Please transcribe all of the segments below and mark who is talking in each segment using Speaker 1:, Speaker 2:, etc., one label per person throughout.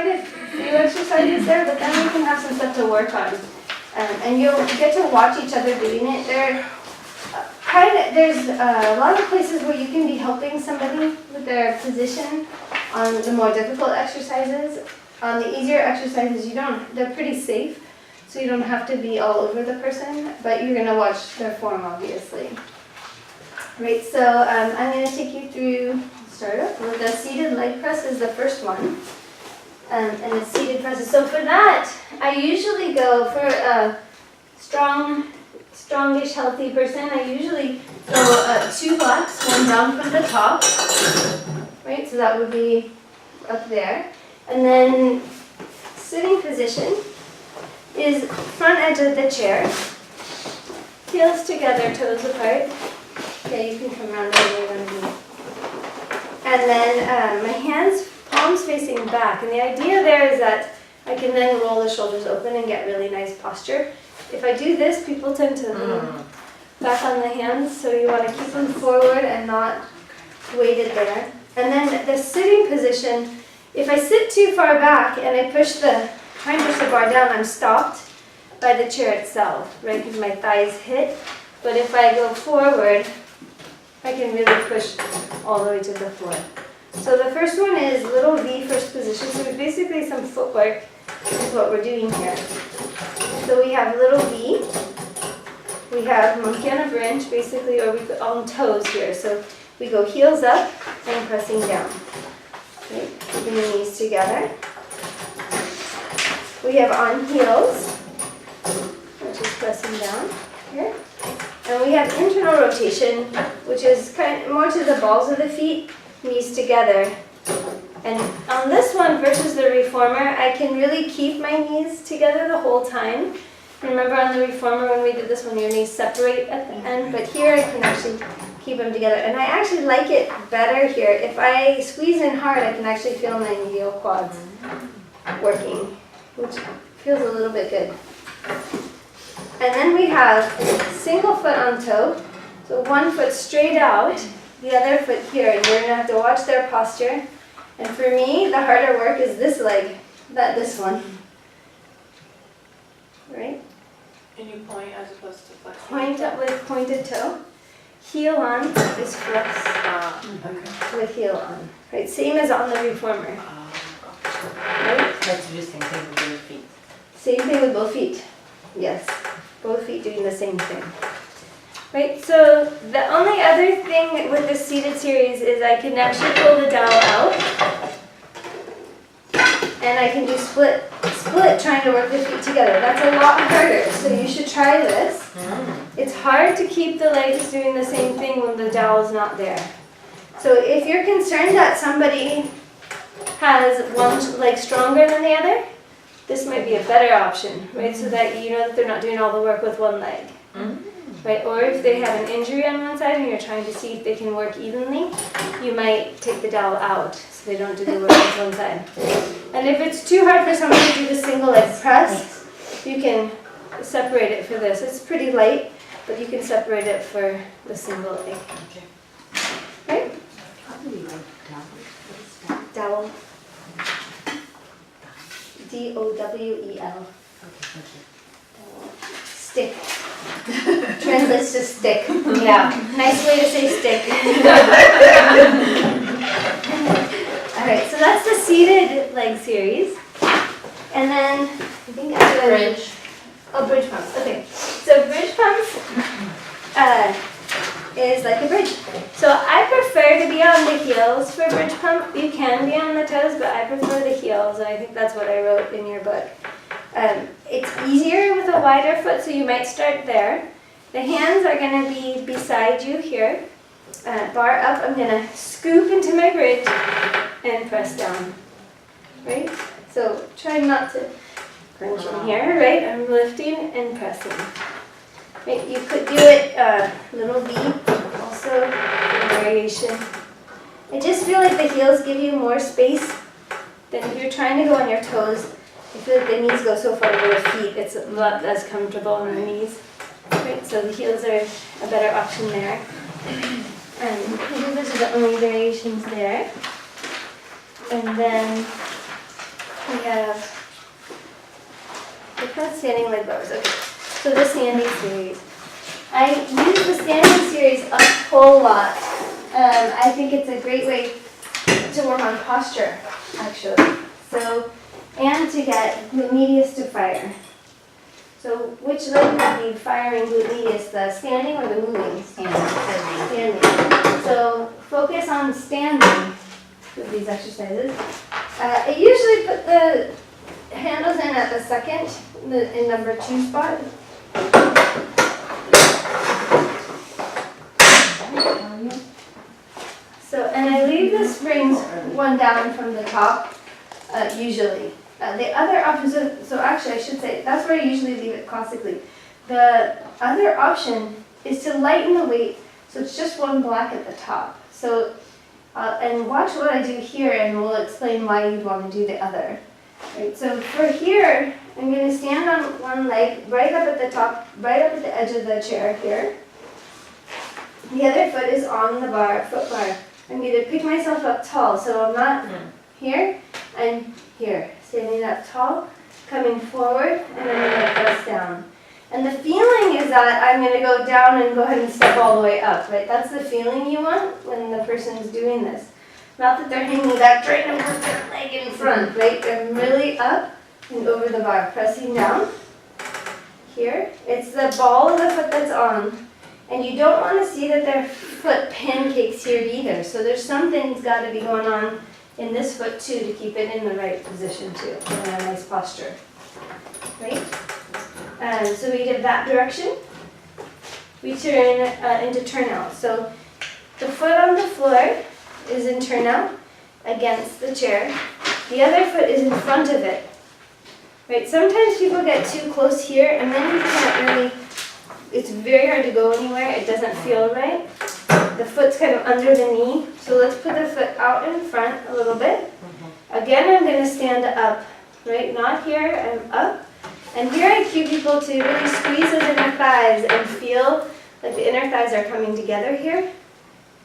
Speaker 1: quite a few exercises there, but then we can have some stuff to work on. And you'll get to watch each other doing it. There's a lot of places where you can be helping somebody with their position on the more difficult exercises. On the easier exercises, they're pretty safe, so you don't have to be all over the person, but you're gonna watch their form, obviously. Right, so I'm gonna take you through, start up with the seated leg press is the first one. And it's seated presses. So for that, I usually go for a strongish, healthy person. I usually go 2 blocks, 1 down from the top. Right, so that would be up there. And then sitting position is front edge of the chair. Heels together, toes apart. Okay, you can come around where you're going to be. And then my hands, palms facing back. And the idea there is that I can then roll the shoulders open and get really nice posture. If I do this, people tend to lean back on the hands, so you want to keep them forward and not weighted there. And then the sitting position, if I sit too far back and I try and push the bar down, I'm stopped by the chair itself, right? Because my thighs hit. But if I go forward, I can really push all the way to the floor. So the first one is little V first position. So it's basically some footwork is what we're doing here. So we have little V. We have monkey on a branch, basically, or we put on toes here. So we go heels up and pressing down. Okay, keeping the knees together. We have on heels, which is pressing down here. And we have internal rotation, which is kind of more to the balls of the feet, knees together. And on this one versus the reformer, I can really keep my knees together the whole time. Remember on the reformer when we did this one, your knees separate at the end, but here I can actually keep them together. And I actually like it better here. If I squeeze in hard, I can actually feel my medial quads working, which feels a little bit good. And then we have single foot on toe. So one foot straight out, the other foot here. And you're going to have to watch their posture. And for me, the harder work is this leg, not this one. Right?
Speaker 2: And you point as opposed to flex?
Speaker 1: Point up with pointed toe. Heel on is flex
Speaker 2: Okay.
Speaker 1: with heel on. Right? Same as on the reformer. Right?
Speaker 3: Let's do the same thing with your feet.
Speaker 1: Same thing with both feet. Yes. Both feet doing the same thing. Right, so the only other thing with the seated series is I can actually pull the dowel out. And I can do split trying to work the feet together. That's a lot harder, so you should try this. It's hard to keep the legs doing the same thing when the dowel's not there. So if you're concerned that somebody has one leg stronger than the other, this might be a better option, right? So that you know that they're not doing all the work with one leg. Right? Or if they have an injury on one side and you're trying to see if they can work evenly, you might take the dowel out so they don't do the work with one side. And if it's too hard for somebody to do the single leg press, you can separate it for this. It's pretty light, but you can separate it for the single leg. Right? Dowel. D-O-W-E-L. Stick. Translates to stick. Yeah, nice way to say stick. Alright, so that's the seated leg series. And then, I think after
Speaker 3: Bridge.
Speaker 1: Oh, bridge pumps. Okay, so bridge pumps is like a bridge. So I prefer to be on the heels for bridge pump. You can be on the toes, but I prefer the heels, and I think that's what I wrote in your book. It's easier with a wider foot, so you might start there. The hands are going to be beside you here. Bar up, I'm going to scoop into my bridge and press down. Right? So try not to crunch in here, right? I'm lifting and pressing. Right? You could do it little V, also variation. I just feel like the heels give you more space than if you're trying to go on your toes. I feel like the knees go so far over the feet, it's a lot less comfortable on the knees. Right, so the heels are a better option there. And those are the only variations there. And then we have the standing leg bars. Okay, so the standing series. I use the standing series a whole lot. I think it's a great way to work on posture, actually. So, and to get glute medius to fire. So which leg would be firing glute medius, the standing or the moving? Standing. So focus on standing with these exercises. I usually put the handles in at the second, in number 2 spot. So, and I leave the springs one down from the top, usually. The other option, so actually I should say, that's where I usually leave it classically. The other option is to lighten the weight, so it's just one block at the top. So, and watch what I do here and we'll explain why you'd want to do the other. Right, so for here, I'm going to stand on one leg, right up at the top, right up at the edge of the chair here. The other foot is on the bar, foot bar. I'm going to pick myself up tall, so I'm not here, I'm here. Standing up tall, coming forward, and I'm going to press down. And the feeling is that I'm going to go down and go ahead and step all the way up, right? That's the feeling you want when the person's doing this. Not that they're hanging back, trying to put their leg in front, right? They're really up and over the bar, pressing down. Here, it's the ball of the foot that's on. And you don't want to see that their foot pancakes here either. So there's something's got to be going on in this foot too to keep it in the right position too, in a nice posture, right? So we did that direction. We turn into turnout. So the foot on the floor is in turnout against the chair. The other foot is in front of it, right? Sometimes people get too close here and then you can't really, it's very hard to go anywhere. It doesn't feel right. The foot's kind of under the knee. So let's put the foot out in front a little bit. Again, I'm going to stand up, right? Not here, I'm up. And here I cue people to really squeeze those inner thighs and feel like the inner thighs are coming together here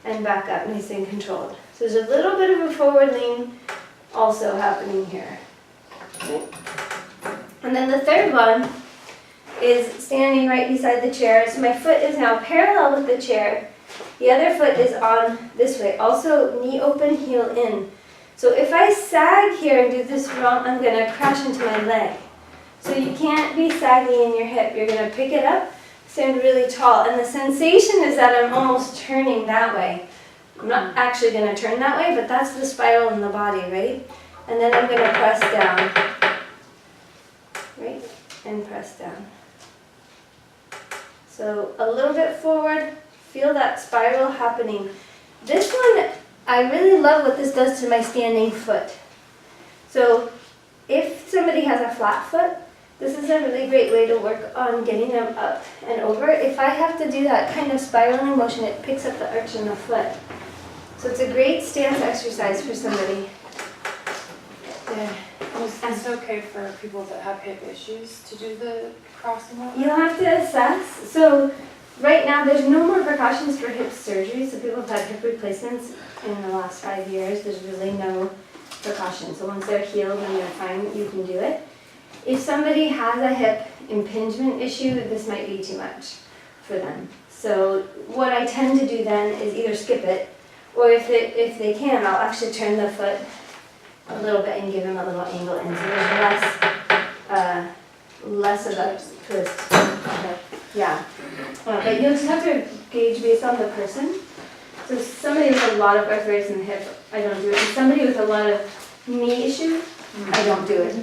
Speaker 1: and back up, nice and controlled. So there's a little bit of a forward lean also happening here. Okay. And then the third one is standing right beside the chair. So my foot is now parallel with the chair. The other foot is on this way. Also knee open, heel in. So if I sag here and do this wrong, I'm going to crash into my leg. So you can't be saggy in your hip. You're going to pick it up, stand really tall. And the sensation is that I'm almost turning that way. I'm not actually going to turn that way, but that's the spiral in the body, right? And then I'm going to press down. Right? And press down. So a little bit forward. Feel that spiral happening. This one, I really love what this does to my standing foot. So if somebody has a flat foot, this is a really great way to work on getting them up and over. If I have to do that kind of spiraling motion, it picks up the arch in the foot. So it's a great stance exercise for somebody. There.
Speaker 2: Is it okay for people that have hip issues to do the crossing over?
Speaker 1: You'll have to assess. So right now, there's no more precautions for hip surgery. So people have had hip replacements in the last 5 years. There's really no precautions. So once they're healed and they're fine, you can do it. If somebody has a hip impingement issue, this might be too much for them. So what I tend to do then is either skip it, or if they can, I'll actually turn the foot a little bit and give them a little angle in. So there's less of a twist. Okay. Yeah. But you'll just have to gauge based on the person. So somebody with a lot of arthritis in the hip, I don't do it. And somebody with a lot of knee issue, I don't do it.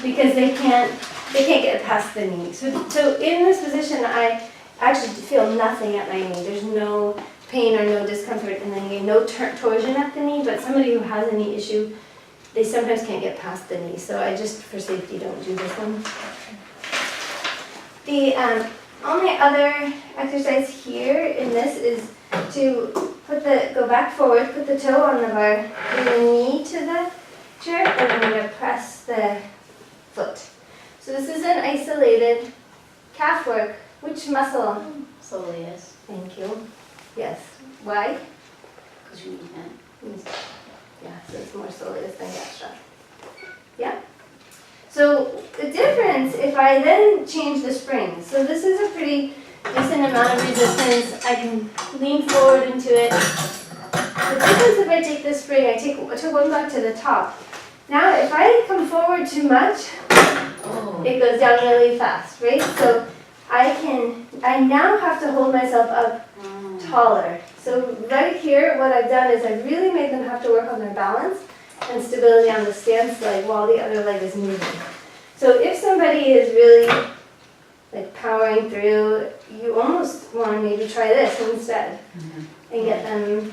Speaker 1: Because they can't get past the knee. So in this position, I actually feel nothing at my knee. There's no pain or no discomfort in the knee, no torsion at the knee, but somebody who has a knee issue, they sometimes can't get past the knee. So I just, for safety, don't do this one. The only other exercise here in this is to go back forward, put the toe on the bar, bring the knee to the chair, and I'm going to press the foot. So this is an isolated calf work. Which muscle?
Speaker 3: Soleus.
Speaker 1: Thank you. Yes. Why?
Speaker 3: Because you need that.
Speaker 1: Yeah, so it's more soleus than gastra. Yeah? So the difference, if I then change the springs, so this is a pretty decent amount of resistance. I can lean forward into it. The difference if I take this spring, I took one back to the top. Now if I come forward too much, it goes down really fast, right? So I now have to hold myself up taller. So right here, what I've done is I've really made them have to work on their balance and stability on the stance leg while the other leg is moving. So if somebody is really like powering through, you almost want to maybe try this instead and get them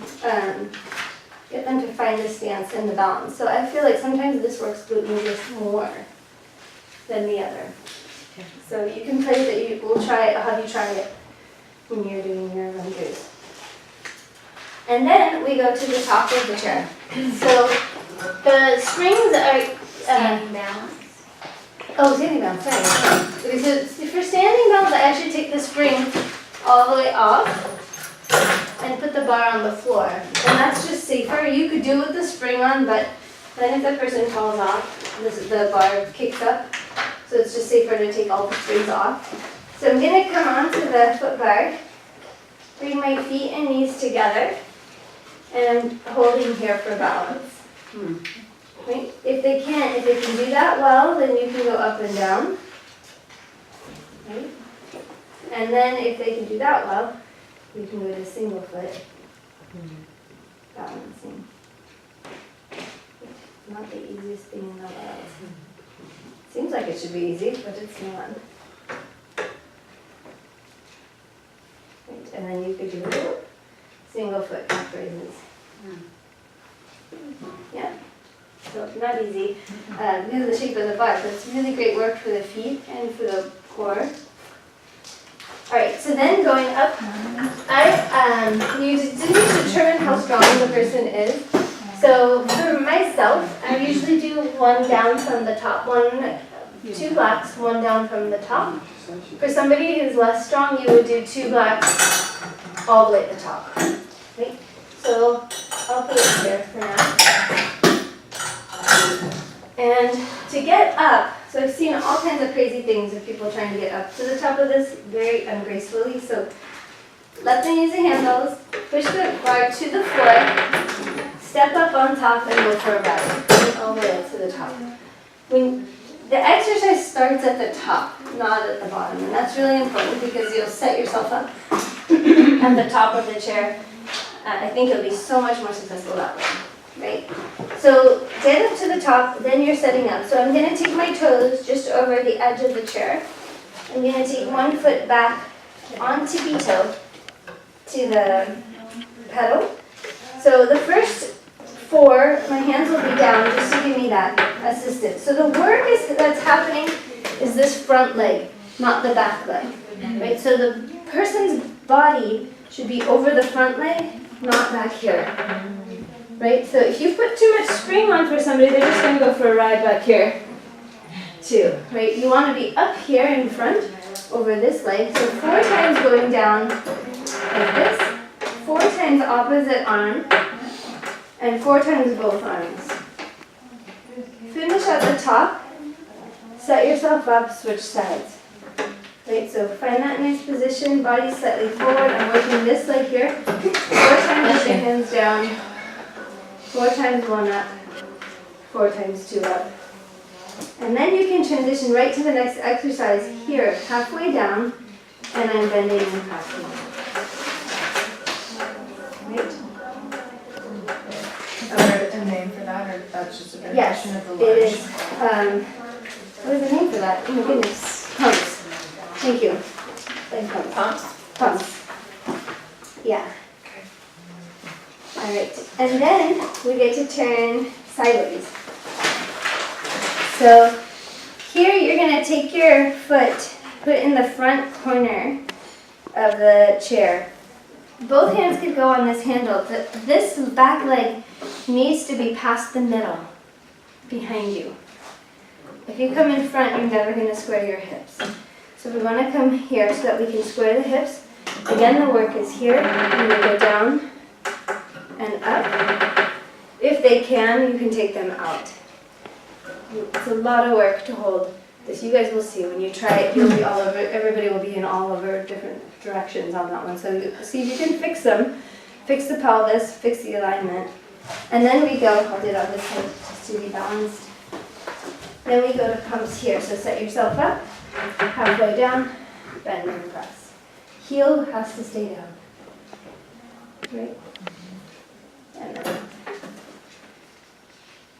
Speaker 1: to find the stance and the balance. So I feel like sometimes this works glute medius more than the other. So you can play that. We'll try it. I'll have you try it when you're doing your lunges. And then we go to the top of the chair. So the springs are
Speaker 4: Standing balance.
Speaker 1: standing balance. Sorry. Okay, so for standing balance, I actually take the spring all the way off and put the bar on the floor, and that's just safer. You could do it with the spring on, but then if the person falls off, the bar kicks up. So it's just safer to take all the springs off. So I'm going to come onto the foot guard, bring my feet and knees together, and I'm holding here for balance. Right? If they can do that well, then you can go up and down. Right? And then if they can do that well, you can go to single foot balancing. Not the easiest thing in the world. Seems like it should be easy, but it's not. Right, and then you could do single foot calf raises. Yeah, so not easy because of the shape of the butt, but it's really great work for the feet and for the core. All right, so then going up, you just need to determine how strong the person is. So for myself, I usually do one down from the top, two blocks, one down from the top. For somebody who's less strong, you would do two blocks all the way at the top. Right? So I'll put it here for now. And to get up, so I've seen all kinds of crazy things of people trying to get up to the top of this very ungracefully. So let them use the handles, push the bar to the floor, step up on top and go for a ride, all the way up to the top. When the exercise starts at the top, not at the bottom, and that's really important because you'll set yourself up at the top of the chair. I think you'll be so much more successful that way, right? So get up to the top, then you're setting up. So I'm going to take my toes just over the edge of the chair. I'm going to take one foot back on tippy toe to the pedal. So the first four, my hands will be down just to give me that assistance. So the work that's happening is this front leg, not the back leg, right? So the person's body should be over the front leg, not back here, right? So if you put too much spring on for somebody, they're just going to go for a ride back here too, right? You want to be up here in front over this leg. So 4 times going down like this, 4 times opposite arm, and 4 times both arms. Finish at the top, set yourself up, switch sides. Right, so find that nice position, body slightly forward. I'm working this leg here. 4 times your hands down, 4 times 1 up, 4 times 2 up. And then you can transition right to the next exercise here, halfway down, and I'm bending and passing. Right?
Speaker 5: Is there a name for that, or that's just a variation of the lunge?
Speaker 1: It is. What is the name for that? Oh my goodness. Pumps. Thank you. Like pumps.
Speaker 5: Pumps?
Speaker 1: Pumps. Yeah. All right. And then we get to turn sideways. So here you're going to take your foot, put it in the front corner of the chair. Both hands could go on this handle. This back leg needs to be past the middle, behind you. If you come in front, you're never going to square your hips. So we want to come here so that we can square the hips. Again, the work is here. You're going to go down and up. If they can, you can take them out. It's a lot of work to hold this. You guys will see when you try it, you'll be all over, everybody will be in all over different directions on that one. So see if you can fix them, fix the pelvis, fix the alignment. And then we go, I'll do it on this side just to be balanced. Then we go to pumps here. So set yourself up, halfway down, bend and press. Heel has to stay down. Right? And then.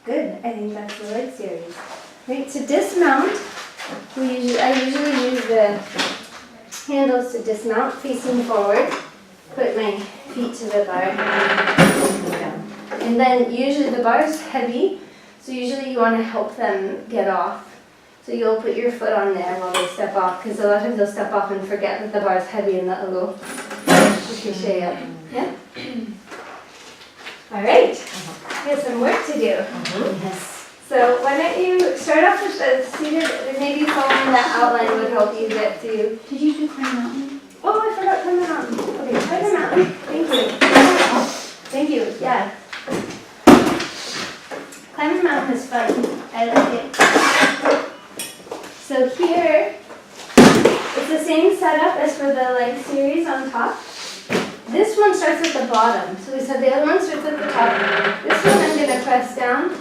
Speaker 1: Good, I think that's the leg series. Right, to dismount, I usually use the handles to dismount, facing forward. Put my feet to the bar. And then usually the bar is heavy, so usually you want to help them get off. So you'll put your foot on there while they step off, because a lot of times they'll step off and forget that the bar is heavy and that'll go ricochet up. Yeah? All right, we have some work to do.
Speaker 3: Yes.
Speaker 1: So why don't you start off with the seated, maybe following that outline would help you get to.
Speaker 5: Did you do Climb Mountain?
Speaker 1: Oh, I forgot Climb the Mountain. Okay, Climb the Mountain. Thank you. Thank you, yeah. Climb the Mountain is fun. I like it. So here, it's the same setup as for the leg series on top. This one starts at the bottom. So we said the other one starts at the top. This one I'm going to press down.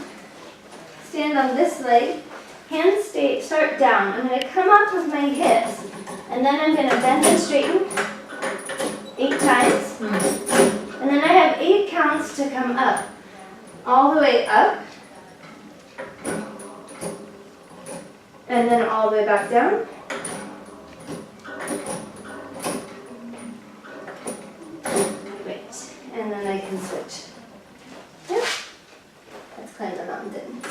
Speaker 1: Stand on this leg, hands start down. I'm going to come up with my hips, and then I'm going to bend and straighten 8 times. And then I have 8 counts to come up, all the way up, and then all the way back down. Great, and then I can switch. Yep. Let's climb the mountain.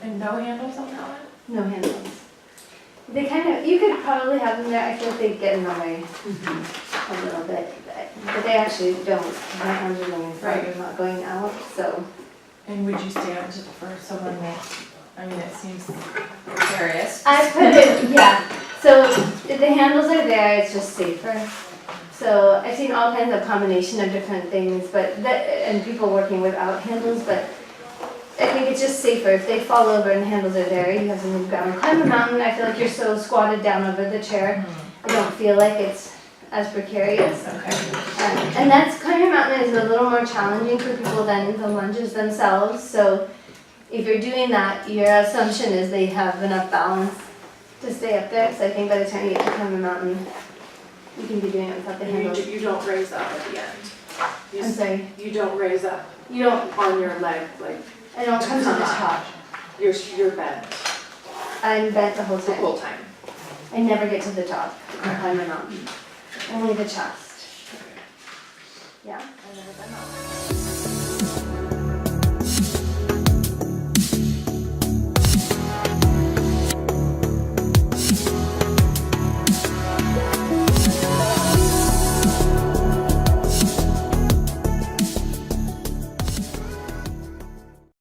Speaker 5: And no handles on that one?
Speaker 1: No handles. They kind of, you could probably have them there. I think they get in the way a little bit, but they actually don't. My arms are going forward, they're not going out, so.
Speaker 5: And would you stand for someone that, I mean, it seems precarious.
Speaker 1: I put it, yeah. So if the handles are there, it's just safer. So I've seen all kinds of combination of different things, and people working without handles, but I think it's just safer. If they fall over and the handles are there, you have to move down. Climb the mountain, I feel like you're so squatted down over the chair. I don't feel like it's as precarious.
Speaker 5: Okay.
Speaker 1: And climbing mountain is a little more challenging for people than the lunges themselves. So if you're doing that, your assumption is they have enough balance to stay up there. So I think by the time you get to climb the mountain, you can be doing it without the handles.
Speaker 2: You don't raise up at the end.
Speaker 1: I'm sorry.
Speaker 2: You don't raise up
Speaker 1: You don't.
Speaker 2: on your leg, like
Speaker 1: I don't come to the top.
Speaker 2: you're bent
Speaker 1: I'm bent the whole
Speaker 2: the
Speaker 1: time.
Speaker 2: whole time.
Speaker 1: I never get to the top on climb the mountain. Only the chest. Yeah.
Speaker 5: I've never done that.